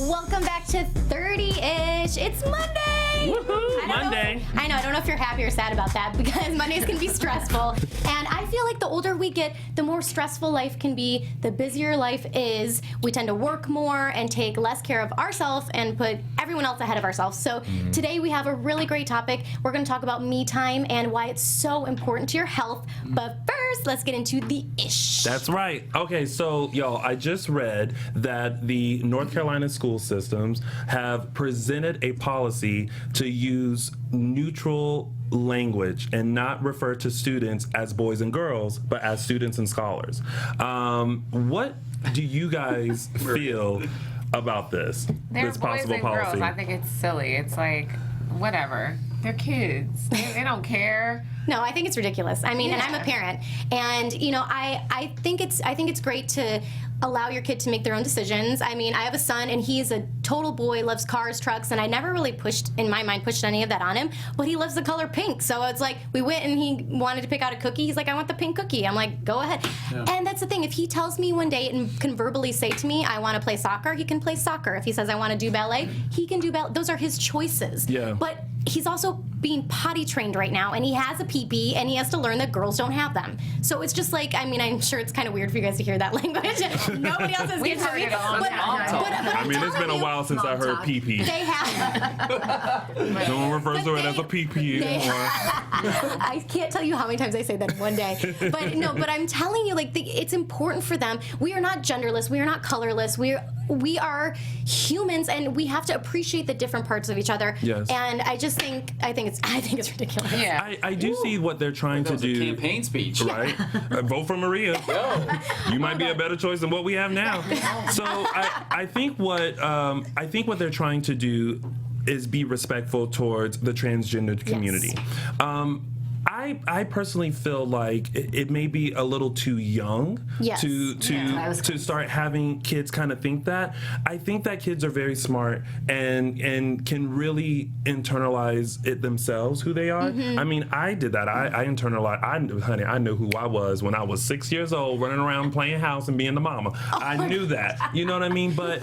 Welcome back to 30-ish. It's Monday. Woohoo! Monday. I know. I don't know if you're happy or sad about that because Mondays can be stressful. And I feel like the older we get, the more stressful life can be, the busier life is. We tend to work more and take less care of ourselves and put everyone else ahead of ourselves. So today we have a really great topic. We're going to talk about me time and why it's so important to your health. But first, let's get into the ish. That's right. Okay, so y'all, I just read that the North Carolina school systems have presented a policy to use neutral language and not refer to students as boys and girls, but as students and scholars. What do you guys feel about this? They're this boys possible and policy? girls. I think it's silly. It's like, whatever. They're kids. They don't care. No, I think it's ridiculous. I mean, and I'm a parent, and you know, I think it's great to allow your kid to make their own decisions. I mean, I have a son, and he's a total boy, loves cars, trucks, and I never really pushed any of that on him. But he loves the color pink, so it's like we went and he wanted to pick out a cookie. He's like, I want the pink cookie. I'm like, go ahead. Yeah. And that's the thing. If he tells me one day and can verbally say to me, I want to play soccer, he can play soccer. If he says I want to do ballet, he can do ballet. Those are his choices. Yeah. But he's also being potty trained right now, and he has a pee-pee, and he has to learn that girls don't have them. So it's just like, I mean, I'm sure it's kind of weird for you guys to hear that language. Nobody else has We've given heard me. it all the time. I mean, it's been a while since I heard pee-pee. They have. No one refers to it as a pee-pee anymore. I can't tell you how many times I say that in one day. But no, but I'm telling you, like, it's important for them. We are not genderless. We are not colorless. We are humans, and we have to appreciate the different parts of each other. Yes. And I think it's ridiculous. Yeah. I do see what they're trying to do. A campaign speech. Right? Vote for Maria. You might be a better choice than what we have now. So I think what they're trying to do is be respectful towards the transgender community. Yes. I personally feel like it may be a little too young to start having kids kind of think that. I think that kids are very smart and can really internalize it themselves, who they are. I mean, I did that. I internalized. I knew who I was when I was 6 years old, running around playing house and being the mama. I knew that. You know what I mean? But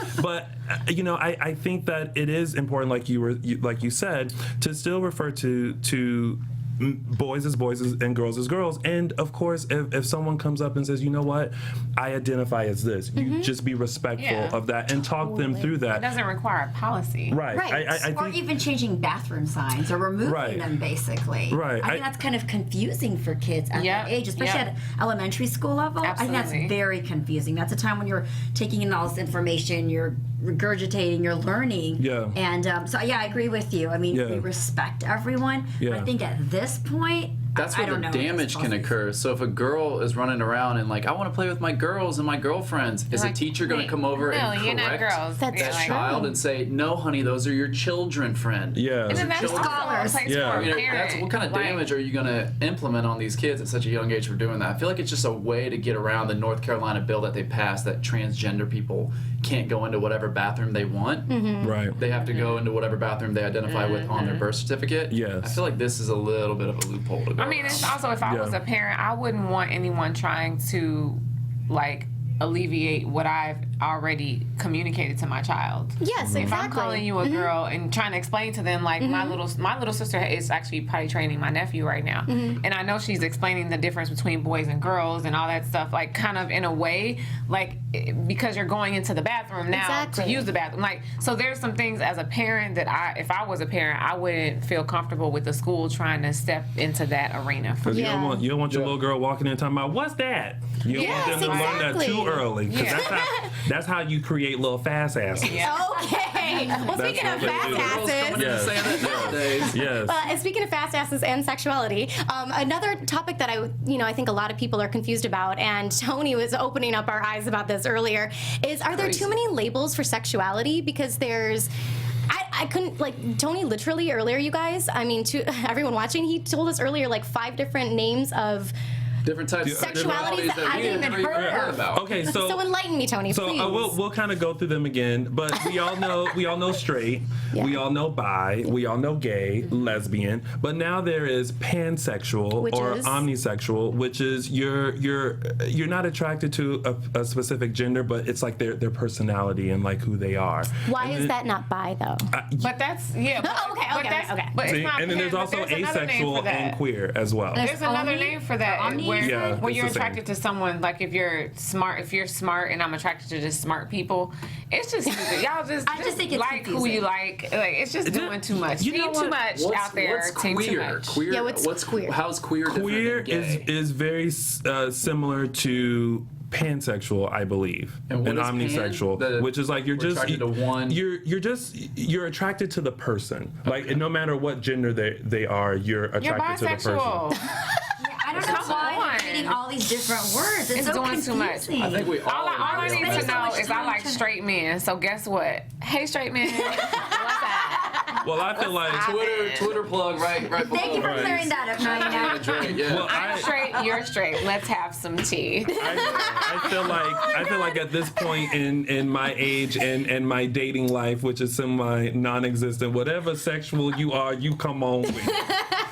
you know, I think that it is important, like you said, to still refer to boys as boys and girls as girls. And of course, if someone comes up and says, you know what, I identify as this, you just be respectful of that and talk them through that. It doesn't require a policy. Right. I or think, even changing bathroom signs or removing them, basically. Right. I think that's kind of confusing for kids at that age, especially at elementary school level. Absolutely. I think that's very confusing. That's a time when you're taking in all this information, you're regurgitating, you're learning. Yeah. And so, I agree with you. I mean, we respect everyone. Yeah. I think at this point, that's I where don't the know damage can occur. So if a girl is running around and like, I want to play with my girls and my girlfriends, is a teacher going to come over and you're not correct girls. that child and say, no, honey, those are your children, friend? Yeah. And then that's Scholars. Yeah. That's what kind of damage are you going to implement on these kids at such a young age for doing that? I feel like it's just a way to get around the North Carolina bill that they passed that transgender people can't go into whatever bathroom they want. Right. They have to go into whatever bathroom they identify with on their birth certificate. Yes. I feel like this is a little bit of a loophole to go I mean, around. it's also, if I was a parent, I wouldn't want anyone trying to, like, alleviate what I've already communicated to my child. Yes, exactly. If I'm calling you a girl and trying to explain to them, like, my little sister is actually potty training my nephew right now, and I know she's explaining the difference between boys and girls and all that stuff, like, kind of in a way, like, because you're going into the bathroom now to use the bathroom, like, so there's some things as a parent that if I was a parent, I wouldn't feel comfortable with the school trying to step into that arena. Because you don't want your little girl walking in talking about, what's that? You don't want them to learn that too early. Because that's how you create little fast asses. Okay. Well, speaking of fast asses. Yes. Speaking of fast asses and sexuality, another topic that I think a lot of people are confused about, and Tony was opening up our eyes about this earlier, is are there too many labels for sexuality? Because there's I couldn't, like, Tony literally earlier, you guys, I mean, to everyone watching, he told us earlier, like, 5 different names of different types of Sexualities that I we didn't even heard about. Okay, so enlighten me, Tony, so please. we'll kind of go through them again, but we all know straight, we all know bi, we all know gay, lesbian, but now there is pansexual or omnisexual, which is you're not attracted to a specific gender, but it's like their personality and like who they are. Why is that not bi though? But that's okay. But See, it's not and then there's also asexual and queer as well. There's another name for that where you're it's the attracted to someone, like if you're smart and I'm attracted to just smart people, it's just stupid. Y'all just think it's like confusing. who you like it's just doing too much. You know too much out there. What's Too queer? much. Queer. Yeah, what's queer? How's queer different Queer than gay? is very similar to pansexual, I believe, and omnisexual, which is like you're attracted to one. You're attracted to the person. Like no matter what gender they are, you're attracted to the person. I don't know why they're reading all these different words. It's so doing confusing. too much. I think we all I agree need on to that. know is I like straight men. So guess what? Hey, straight men. What's up? Well, I feel like Twitter plug right below. Thank you for clearing that up, Niena. Drake, yeah. Well, I'm straight. You're straight. Let's have some tea. I feel like at this point in my age and my dating life, which is semi non-existent, whatever sexual you are, you come on with.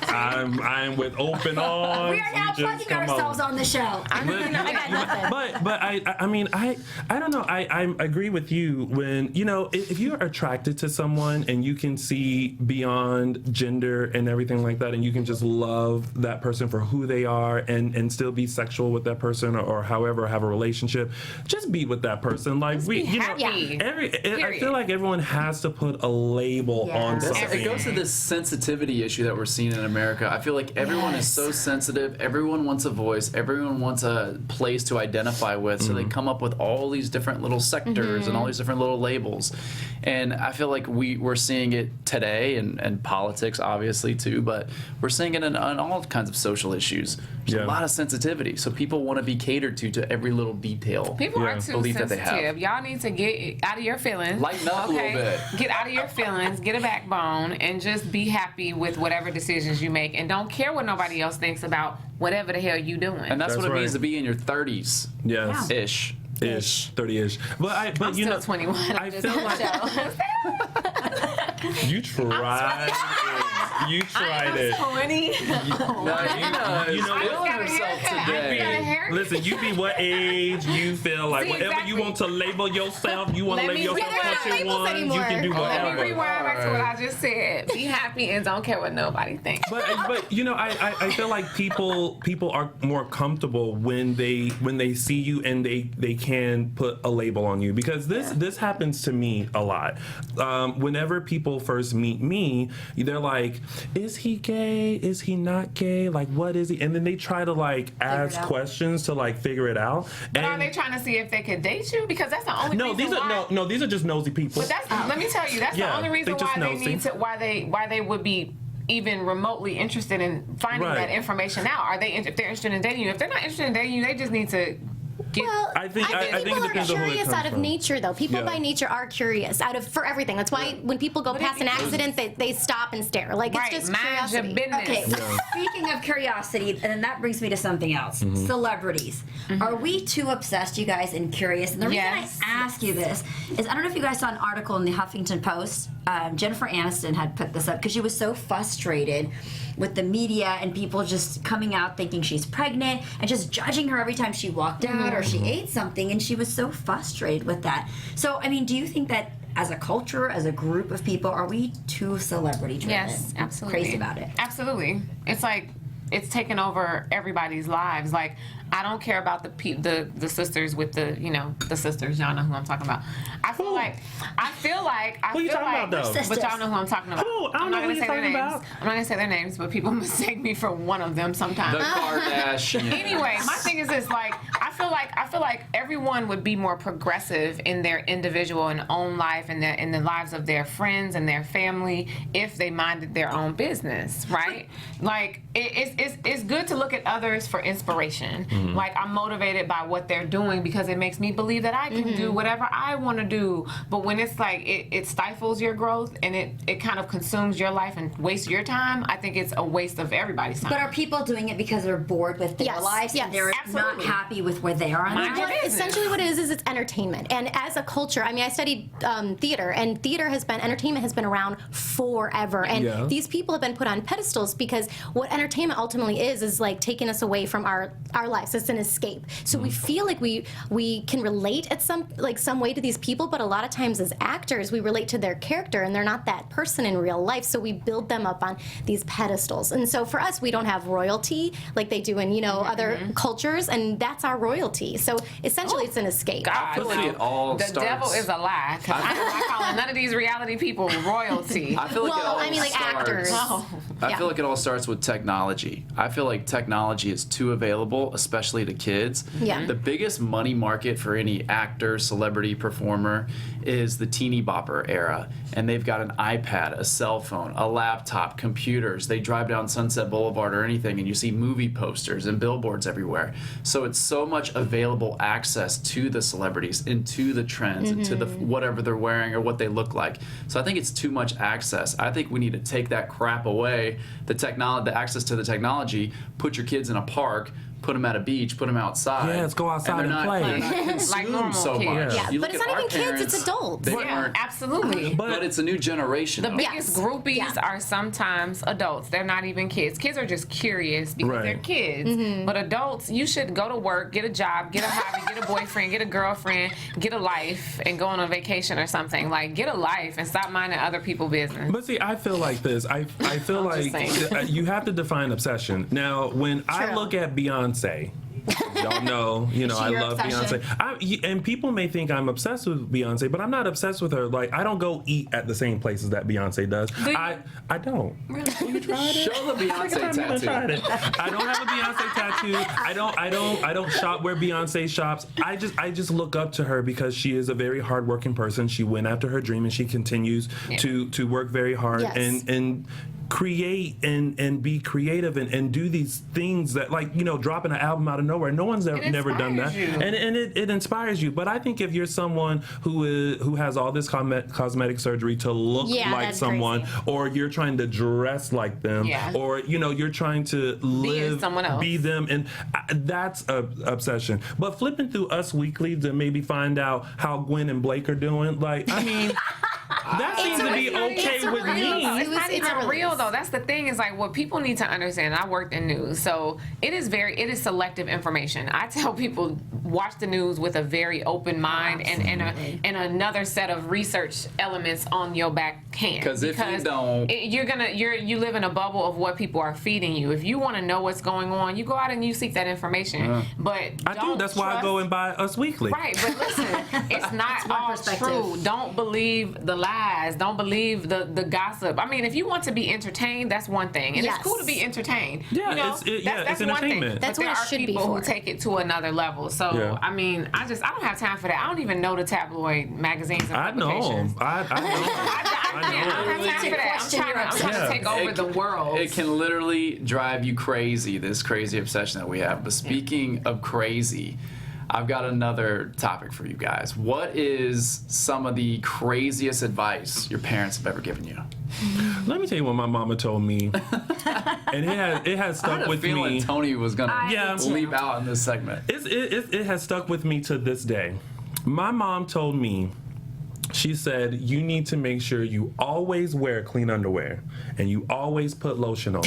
I'm with open arms. We are now plugging ourselves on the show. I got nothing. But I mean I don't know. I agree with you when if you're attracted to someone and you can see beyond gender and everything like that, and you can just love that person for who they are and still be sexual with that person or however have a relationship, just be with that person. Like I feel like everyone has to put a label on something. It goes to this sensitivity issue that we're seeing in America. I feel like everyone is so sensitive. Everyone wants a voice. Everyone wants a place to identify with. So they come up with all these different little sectors and all these different little labels. And I feel like we're seeing it today and politics, obviously, too. But we're seeing it in all kinds of social issues. There's a lot of sensitivity. So people want to be catered to every little detail. People are too sensitive. Y'all need to get out of your feelings. Lighten up a little bit. Get out of your feelings. Get a backbone and just be happy with whatever decisions you make. And don't care what nobody else thinks about whatever the hell you doing. And that's what it means to be in your 30s. Yes. Ish. 30-ish. But I'm still 21. I feel like you tried. You tried it. 20. You know herself today. Listen, you be what age you feel like. Whatever you want to label yourself, you want to label yourself what you want. You can do whatever. Let me rewind back to what I just said. Be happy and don't care what nobody thinks. But I feel like people are more comfortable when they see you and they can put a label on you, because this happens to me a lot. Whenever people first meet me, they're like, is he gay? Is he not gay? Like, what is he? And then they try to like ask questions to like figure it out. But are they trying to see if they could date you? Because that's the only reason why. These are just nosy people. But let me tell you, that's the only reason why they would be even remotely interested in finding that information out. If they're interested in dating you? If they're not interested in dating you, they just need to get. Well, I think people it depends are on who it curious comes out of from. nature, though. People by nature are curious for everything. That's why when people go past an accident, they stop and stare. Like it's just mind your curiosity. business. Okay, speaking of curiosity, and then that brings me to something else. Celebrities. Are we too obsessed, you guys, and curious? And the reason I ask you this is, I don't know if you guys saw an article in the Huffington Post. Jennifer Aniston had put this up because she was so frustrated with the media and people just coming out thinking she's pregnant and just judging her every time she walked out or she ate something, and she was so frustrated with that. So, I mean, do you think that as a culture, as a group of people, are we too celebrity driven? Yes, absolutely. Crazy about it. Absolutely. It's like it's taken over everybody's lives. Like, I don't care about the sisters with the sisters. Y'all know who I'm talking about. I feel like. Who you talking about, though? But y'all know who I'm talking about. I'm not gonna say their names. I'm not gonna say their names, but people mistake me for one of them sometimes. The Kardashians. Anyway, my thing is this: like, I feel like everyone would be more progressive in their individual and own life and in the lives of their friends and their family if they minded their own business, right? Like, it's good to look at others for inspiration. Like, I'm motivated by what they're doing because it makes me believe that I can do whatever I want to do. But when it's like it stifles your growth and it kind of consumes your life and wastes your time, I think it's a waste of everybody's time. But are people doing it because they're bored with their lives and they're not happy with where they are in their life? Essentially what it is it's entertainment. And as a culture, I mean, I studied theater, and entertainment has been around forever. And these people have been put on pedestals because what entertainment ultimately is like taking us away from our lives. It's an escape. So we feel like we can relate at some way to these people, but a lot of times as actors, we relate to their character, and they're not that person in real life. So we build them up on these pedestals. And so for us, we don't have royalty like they do in other cultures, and that's our royalty. So essentially, it's an escape. God, the devil is a lie. I'm not calling none of these reality people royalty. I feel like actors. I feel like it all starts with technology. I feel like technology is too available, especially to kids. Yeah. The biggest money market for any actor, celebrity, performer is the teeny bopper era. And they've got an iPad, a cell phone, a laptop, computers. They drive down Sunset Boulevard or anything, and you see movie posters and billboards everywhere. So it's so much available access to the celebrities and to the trends and to the whatever they're wearing or what they look like. So I think it's too much access. I think we need to take that crap away, the access to the technology, put your kids in a park, put them at a beach, put them outside. Yeah, let's go outside and play. They're not consumed Like normal so kids. much. Yeah, You but look it's at not our even kids, parents, it's adults. they Yeah, weren't- absolutely. But it's a new generation. The though. biggest groupies are sometimes adults. They're not even kids. Kids are just curious because they're kids. But adults, you should go to work, get a job, get a hobby, get a boyfriend, get a girlfriend, get a life, and go on a vacation or something. Like, get a life and stop minding other people's business. But see, I feel like this. I feel like you have to define obsession. Now, when I look at Beyonce, y'all know, I love obsession? Beyonce. And people may think I'm obsessed with Beyonce, but I'm not obsessed with her. Like, I don't go eat at the same places that Beyonce does. I don't. Really? You tried it? Show the Beyonce tattoo. I don't have a Beyonce tattoo. I don't shop where Beyonce shops. I just look up to her because she is a very hardworking person. She went after her dream and she continues to work very hard and create and be creative and do these things that, like, dropping an album out of nowhere. No one's never done that. And it inspires you. But I think if you're someone who has all this cosmetic surgery to look like someone, crazy. or you're trying to dress like them, or you're trying to live, someone else. be them, and that's a obsession. But flipping through Us Weekly to maybe find out how Gwen and Blake are doing, like, I mean, that seems to be okay with me. It's not even real though. That's the thing, is like, what people need to understand. I worked in news, so it is selective information. I tell people, watch the news with a very open mind and another set of research elements on your back hand. Because if you don't, you live in a bubble of what people are feeding you. If you want to know what's going on, you go out and you seek that information. But I do. That's why I go and buy Us Weekly. Right, but listen, it's not all true. Don't believe the lies. Don't believe the gossip. I mean, if you want to be entertained, that's one thing, and it's cool to be entertained. Yeah, that's it's one thing. entertainment. That's but what there it should are be people for. who take it to another level. So I mean, I don't have time for that. I don't even know the tabloid magazines and I know. publications. I know. I don't have time for that. I'm trying to take over the world. It can literally drive you crazy, this crazy obsession that we have. But speaking of crazy, I've got another topic for you guys. What is some of the craziest advice your parents have ever given you? Let me tell you what my mama told me, and it has stuck with me. I had a feeling Tony was gonna leap out in this segment. It has stuck with me to this day. My mom told me, she said, you need to make sure you always wear clean underwear and you always put lotion on.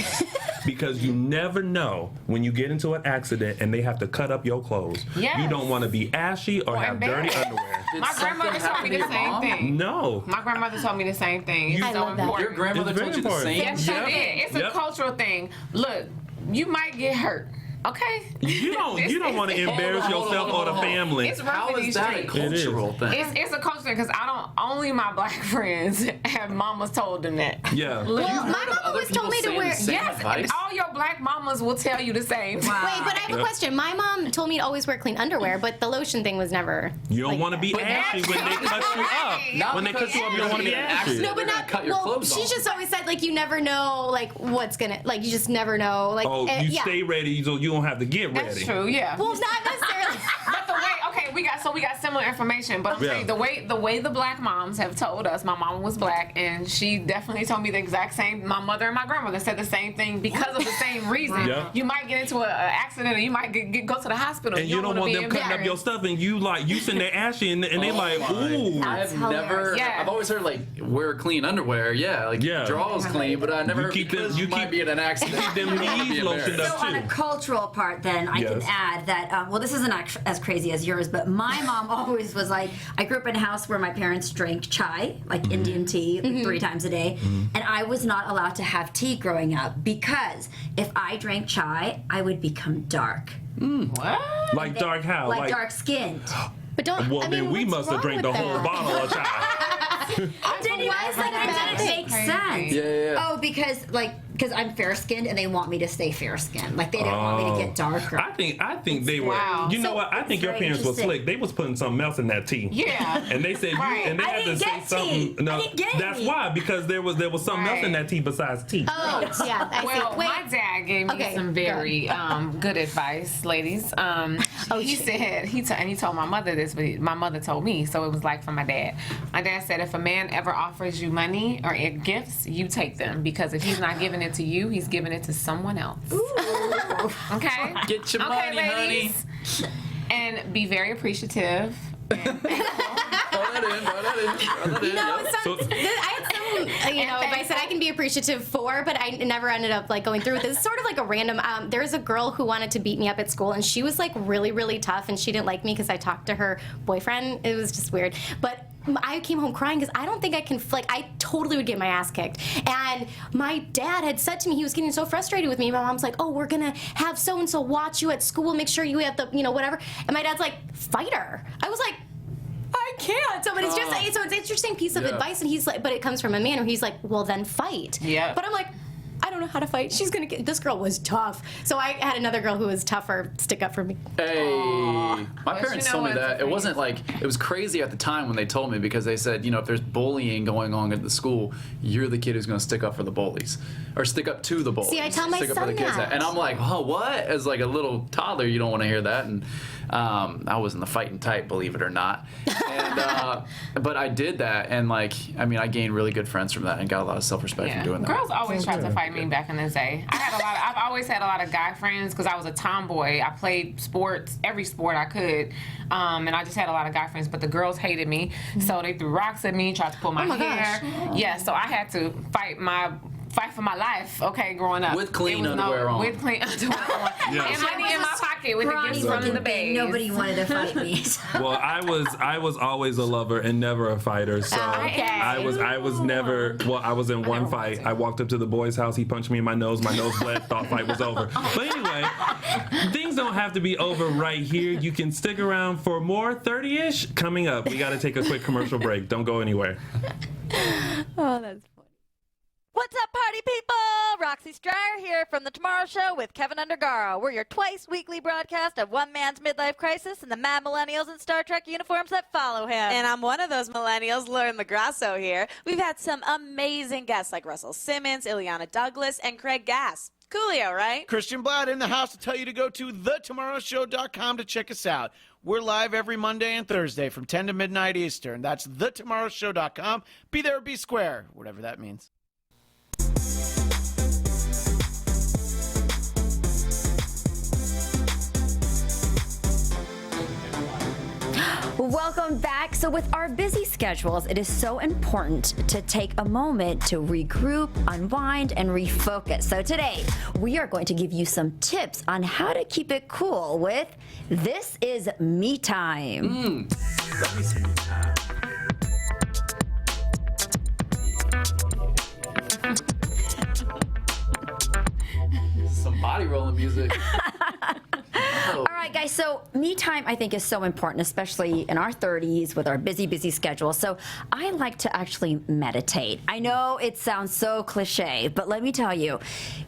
Because you never know when you get into an accident and they have to cut up your clothes. Yes. You don't want to be ashy or have dirty underwear. My grandmother told me the same thing. No. My grandmother told me the same thing. It's I so love that. important. Your grandmother It's told very you the important. same Yes, she Yep. did. It's a cultural thing. Look, you might get hurt. Okay. You don't want to embarrass yourself or the family. It's rough How in is these that a streets. cultural thing? It's a culture because only my black friends have mamas told them that. Yeah. Well, my mom always told me to wear. Yes, all your black mamas will tell you the same. Wow. Wait, but I have a question. My mom told me to always wear clean underwear, but the lotion thing was never. You don't want to be ashy when they cut you up. Not When they cut you up, you don't want to be ashy. No, but not. cut your Well, clothes she off. just always said like you never know like what's gonna like you just never know like. Oh, you yeah. stay ready so you don't have to get ready. That's true. Yeah. Well, not necessarily. But the way, okay, we got similar information, but I'm saying the way the black moms have told us. My mom was black, and she definitely told me the exact same. My mother and my grandmother said the same thing because of the same reason. Yeah. You might get into an accident, or you might go to the hospital. And you don't want them cutting up your stuff, and you sitting there ashy, and they like, ooh. That's I've never. hilarious. Yeah. I've always heard like wear clean underwear. Yeah, like drawers clean, but I never heard because you might be in an accident. Keep them knees lotioned So up on a too. cultural part, then I can Yes. add that. Well, this isn't as crazy as yours, but my mom always was like, I grew up in a house where my parents drank chai, like Indian tea, like 3 times a day, and I was not allowed to have tea growing up because if I drank chai, I would become dark, What? Like dark how? like dark skinned. But don't. Well, I mean, then we what's must have wrong drank the with whole that? bottle of chai. Why is that a bad It thing? makes sense. Yeah. Oh, because I'm fair skinned and they want me to stay fair skinned. Like they didn't want me to get darker. I think they were. Wow. You know So, what? I think your very parents were interesting. slick. They was putting something else in that tea. Yeah. And they said Right. and they I had to didn't say get something. tea. No, I didn't get that's any. why because there was something else in Right. that tea besides tea. Oh, yeah. I Well, see. Wait. my dad gave me Okay, some very good advice, ladies. He said and he told my mother this, but my mother told me, so it was like from my dad. My dad said, if a man ever offers you money or gifts, you take them because if he's not giving it to you, he's giving it to someone else. Okay. Get your money, ladies. And be very appreciative. Throw that in. No, Yep. I had some, advice that I can be appreciative for, but I never ended up like going through with this. It's sort of like a random. There was a girl who wanted to beat me up at school, and she was like really, really tough, and she didn't like me because I talked to her boyfriend. It was just weird, but. I came home crying because I don't think I can, I totally would get my ass kicked. And my dad had said to me, he was getting so frustrated with me. My mom's like, oh, we're going to have so-and-so watch you at school, make sure you have the, whatever. And my dad's like, fight her. I was like, I can't. So, but it's just, so it's an interesting piece of advice. And he's like, but it comes from a man where he's like, well, then fight. Yeah. But I'm like, I don't know how to fight. She's going to get, this girl was tough. So I had another girl who was tougher stick up for me. Hey, my parents you know told me what? that. It wasn't like, it was crazy at the time when they told me because they said, if there's bullying going on at the school, you're the kid who's going to stick up for the bullies or stick up to the bullies. See, I tell my stick up for son the kids. that. And I'm like, oh, what? As like a little toddler, you don't want to hear that. And I wasn't the fighting type, believe it or not. And, but I did that. And I gained really good friends from that and got a lot of self-respect from doing that. Girls always tried to fight me back in the day. I've always had a lot of guy friends because I was a tomboy. I played sports, every sport I could, and I just had a lot of guy friends. But the girls hated me, so they threw rocks at me, tried to pull my hair. gosh. Yeah, so I had to fight for my life, okay, growing up. With clean It was underwear on. With clean underwear on. Yes. And money in my pocket with the gifts Scrawny from looking the thing. babes. Nobody wanted to fight me. Well, I was always a lover and never a fighter. So Okay. I was never. Well, I was in one fight. I walked up to the boy's house. He punched me in my nose. My nose bled. Thought fight was over. But anyway, things don't have to be over right here. You can stick around for more 30-ish coming up. We got to take a quick commercial break. Don't go anywhere. Oh, that's funny. What's up, party people? Roxy Stryer here from The Tomorrow Show with Keven Undergaro. We're your twice-weekly broadcast of one man's midlife crisis and the mad millennials in Star Trek uniforms that follow him. And I'm one of those millennials, Lauren LaGrasso here. We've had some amazing guests like Russell Simmons, Ileana Douglas, and Craig Gass. Coolio, right? Christian Blatt in the house to tell you to go to thetomorrowshow.com to check us out. We're live every Monday and Thursday from 10 to midnight Eastern. That's thetomorrowshow.com. Be there or be square, whatever that means. Welcome back. So with our busy schedules, it is so important to take a moment to regroup, unwind, and refocus. So today, we are going to give you some tips on how to keep it cool with This Is Me Time. Let me see. Some body rolling music. me time, I think, is so important, especially in our 30s with our busy schedule. So I like to actually meditate. I know it sounds so cliche, but let me tell you,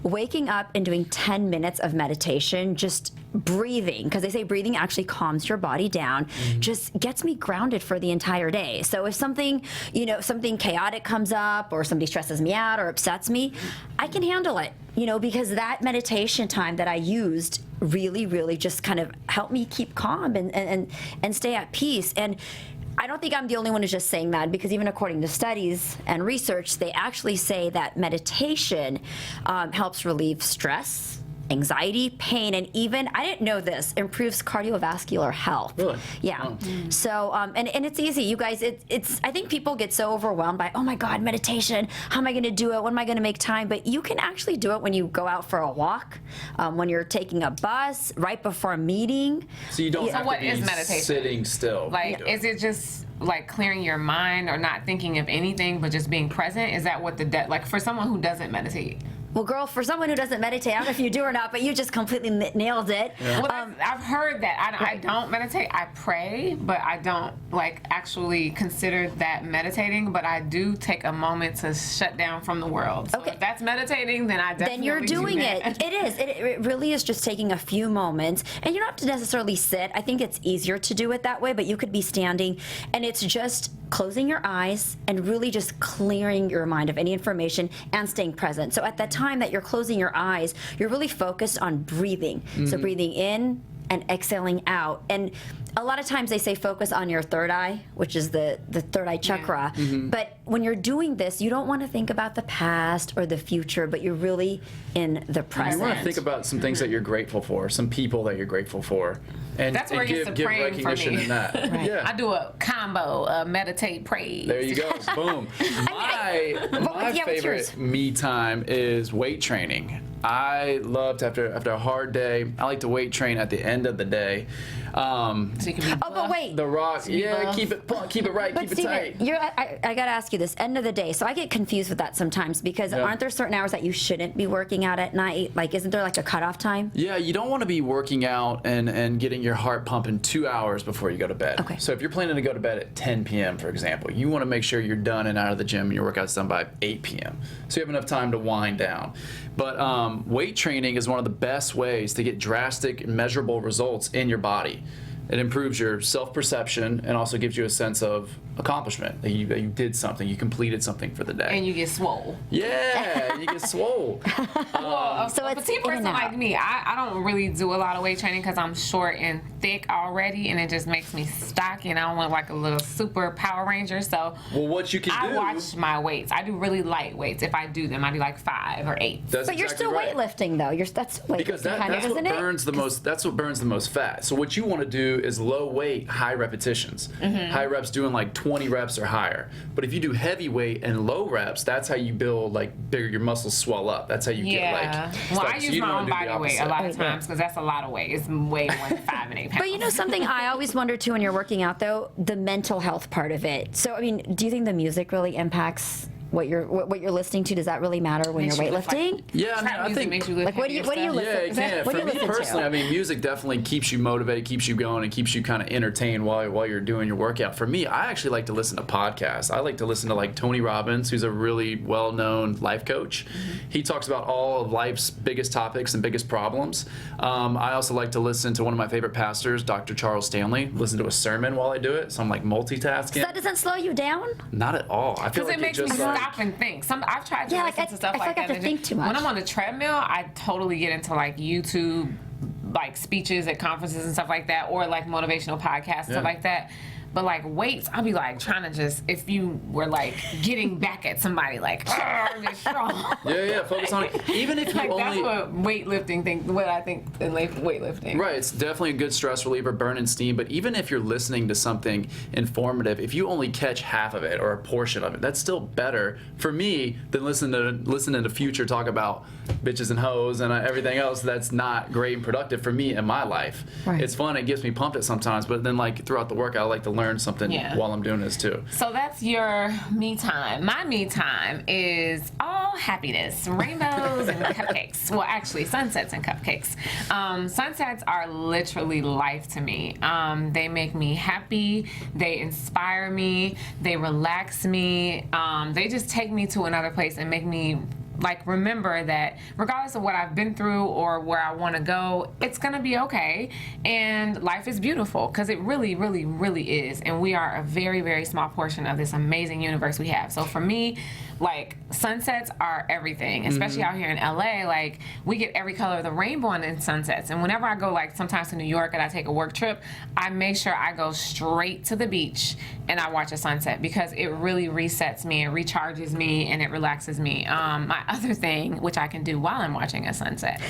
waking up and doing 10 minutes of meditation, just breathing, because they say breathing actually calms your body down, just gets me grounded for the entire day. So if something chaotic comes up or somebody stresses me out or upsets me, I can handle it, because that meditation time that I used really just kind of helped me keep calm and stay at peace. And I don't think I'm the only one who's just saying that, because even according to studies and research, they actually say that meditation helps relieve stress, anxiety, pain, and even, I didn't know this, improves cardiovascular health. Really? Yeah. Oh. So, and it's easy, you guys. It's. I think people get so overwhelmed by, oh my God, meditation. How am I going to do it? When am I going to make time? But you can actually do it when you go out for a walk, when you're taking a bus, right before a meeting. So you don't have what to be is meditation? sitting still. Like, is it just like clearing your mind or not thinking of anything but just being present? Is that what like for someone who doesn't meditate? Well, girl, for someone who doesn't meditate, I don't know if you do or not, but you just completely nailed it. Yeah. Well, I've heard that. I don't meditate. I pray, but I don't actually consider that meditating. But I do take a moment to shut down from the world. So if that's meditating, then I definitely then you're doing do it. that. It is. It really is just taking a few moments, and you don't have to necessarily sit. I think it's easier to do it that way, but you could be standing, and it's just closing your eyes and really just clearing your mind of any information and staying present. So at that time that you're closing your eyes, you're really focused on breathing. So breathing in and exhaling out. And a lot of times they say focus on your third eye, which is the third eye chakra. But when you're doing this, you don't want to think about the past or the future, but you're really in the present. You want to think about some things that you're grateful for, some people that you're grateful for, and, That's where it gets to give praying recognition for me. in that. Yeah. I do a combo, meditate, praise. There you go. Boom. My favorite me time is weight training. I loved after a hard day. I like to weight train at the end of the day. So you can be but wait. The Rock, yeah, keep it right, But keep it Steven, tight. I got to ask you this, end of the day. So I get confused with that sometimes, because aren't there certain hours that you shouldn't be working out at night? Like, isn't there like a cutoff time? Yeah, you don't want to be working out and getting your heart pumping 2 hours before you go to bed. Okay. So if you're planning to go to bed at 10 p.m., for example, you want to make sure you're done and out of the gym and your workout's done by 8 p.m. So you have enough time to wind down. But weight training is one of the best ways to get drastic, measurable results in your body. It improves your self-perception and also gives you a sense of accomplishment, that you did something, you completed something for the day. And you get swole. Yeah, you get swole. So a petite person like me, I don't really do a lot of weight training because I'm short and thick already, and it just makes me stocky, and I don't look like a little super Power Ranger. So well, what you can do, I watch my weights. I do really light weights. If I do them, I do like 5 or 8. But you're still weightlifting, though. That's weightlifting, because that's what burns the most. That's what burns the most fat. So what you want to do is low weight, high repetitions. High reps doing like 20 reps or higher. But if you do heavy weight and low reps, that's how you build bigger. Your muscles swell up. That's how you get Well, I use my own body weight a lot of times because that's a lot of weight. It's way more than 5 and 8 pounds. But you know something I always wonder too when you're working out, though, the mental health part of it. So I mean, do you think the music really impacts what you're listening to? Does that really matter when you're weightlifting? Yeah, I mean, I think makes you look what do you listen? Yeah, it can. For me personally, I mean, music definitely keeps you motivated, keeps you going, and keeps you kind of entertained while you're doing your workout. For me, I actually like to listen to podcasts. I like to listen to Tony Robbins, who's a really well-known life coach. He talks about all of life's biggest topics and biggest problems. I also like to listen to one of my favorite pastors, Dr. Charles Stanley. Listen to a sermon while I do it, so I'm multitasking. So that doesn't slow you down? Not at all. I feel like it makes me stop and think. I've tried to listen to stuff like that. I have to think too much. When I'm on the treadmill, I totally get into YouTube, speeches at conferences and stuff like that, or motivational podcasts and stuff like that. But weights, I'll be trying to just, if you were getting back at somebody, be strong. Yeah, focus on it. Even if you only. That's what weightlifting what I think in weightlifting. Right, it's definitely a good stress reliever, burning steam. But even if you're listening to something informative, if you only catch half of it or a portion of it, that's still better for me than listening to Future talk about bitches and hoes and everything else that's not great and productive for me in my life. Right. It's fun, it gets me pumped at sometimes, but then throughout the workout, I like to learn learn something while I'm doing this too. So that's your me time. My me time is all happiness, rainbows and cupcakes. Well, actually, sunsets and cupcakes. Sunsets are literally life to me. They make me happy. They inspire me. They relax me. They just take me to another place and make me remember that regardless of what I've been through or where I want to go, it's going to be okay. And life is beautiful because it really, really, really is. And we are a very, very small portion of this amazing universe we have. So for me, sunsets are everything, especially out here in LA. We get every color of the rainbow in sunsets. And whenever I go, sometimes to New York and I take a work trip, I make sure I go straight to the beach and I watch a sunset because it really resets me, it recharges me, and it relaxes me. My other thing, which I can do while I'm watching a sunset,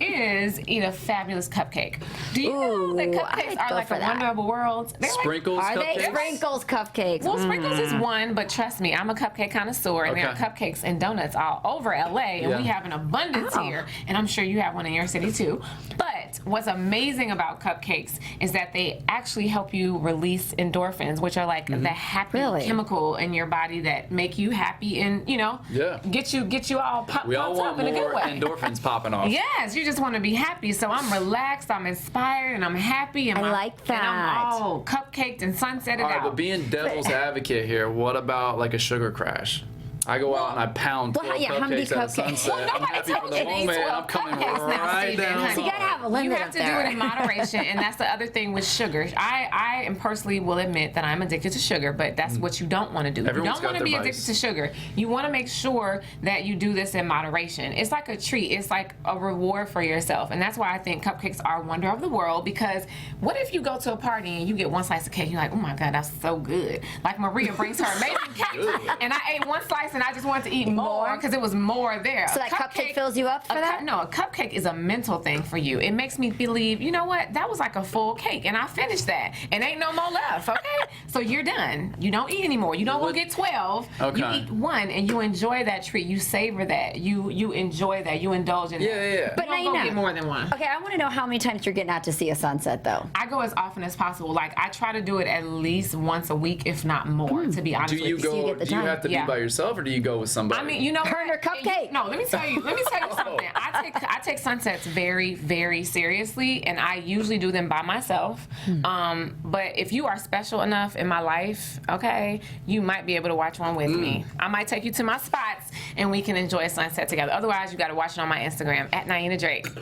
is eat a fabulous cupcake. Do you know that cupcakes are like a wonder of a world? Sprinkles Are cupcakes? they Sprinkles cupcakes? Well, Sprinkles is one, but trust me, I'm a cupcake connoisseur, and there are cupcakes and donuts all over LA, and we have an abundance here, and I'm sure you have one in your city too. But what's amazing about cupcakes is that they actually help you release endorphins, which are the happy chemical in your body that make you happy and get you all pumped up in a good way. Endorphins popping off. Yes, you just want to be happy. So I'm relaxed, I'm inspired, and I'm happy. And I like that. And I'm all cupcaked and sunsetted All right, out. but being devil's advocate here, what about a sugar crash? I go out and I pound 12 how many cupcakes at cupcakes? sunset. Well, I'm happy for the moment. I'm coming right down. So you gotta have a limit You have up to there. do it in moderation, and that's the other thing with sugar. I am personally will admit that I'm addicted to sugar, but that's what you don't want to do. Everyone's you don't want to be addicted to sugar. You want to make sure that you do this in moderation. It's like a treat. It's like a reward for yourself, and that's why I think cupcakes are a wonder of the world. Because what if you go to a party and you get one slice of cake, you're like, oh my God, that's so good. Like Maria brings her amazing cake, and I ate one slice and I just wanted to eat more because it was more there. So that cupcake fills you up for that? No, a cupcake is a mental thing for you. It makes me believe, you know what, that was like a full cake and I finished that and ain't no more left, okay? So you're done. You don't eat anymore. You don't go get 12. Okay. You eat one and you enjoy that treat. You savor that. You enjoy that. You indulge in that. Yeah. But you don't go get more than one. Okay, I want to know how many times you're getting out to see a sunset, though. I go as often as possible. I try to do it at least once a week, if not more, to be honest Do you with you. go? Do you have to be by yourself, or do you go with somebody? I mean, you know, Her cupcake. No, let me tell you something. I take sunsets very, very seriously, and I usually do them by myself. But if you are special enough in my life, okay, you might be able to watch one with me. I might take you to my spots, and we can enjoy a sunset together. Otherwise, you got to watch it on my Instagram at Niena Drake.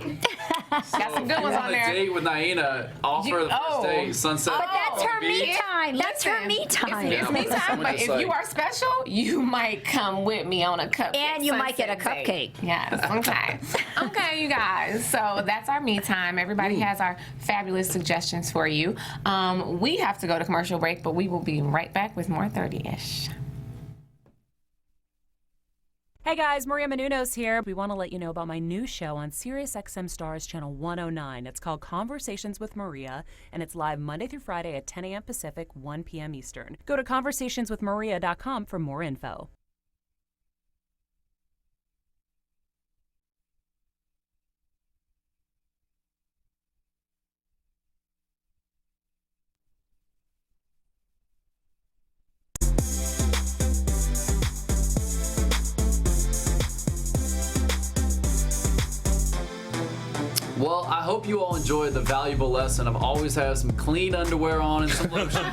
Got some good ones on there. Date with Niena, offer the first date, sunset. But that's her beach. me time. That's her me time. It's me time, but if you are special, you might come with me on a cupcake. And you might get a sunset date. cupcake. Yes, okay. Okay, you guys. So that's our me time. Everybody has our fabulous suggestions for you. We have to go to commercial break, but we will be right back with more 30-ish. Hey guys, Maria Menounos here. We want to let you know about my new show on SiriusXM Stars Channel 109. It's called Conversations with Maria, and it's live Monday through Friday at 10 a.m. Pacific, 1 p.m. Eastern. Go to conversationswithmaria.com for more info. Well, I hope you all enjoyed the valuable lesson of always have some clean underwear on and some lotion,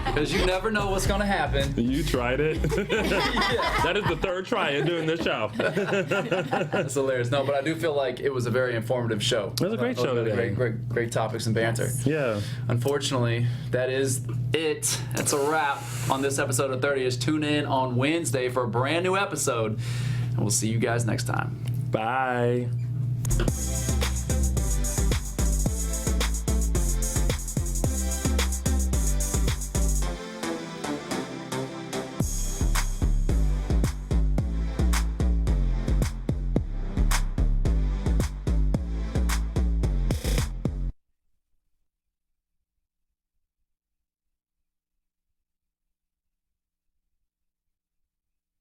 because you never know what's going to happen. You tried it? That is the third try in doing this show. That's hilarious. No, but I do feel like it was a very informative show. It was a great show today. Great topics and banter. Yeah. Unfortunately, that is it. That's a wrap on this episode of 30ish. Tune in on Wednesday for a brand new episode, and we'll see you guys next time. Bye.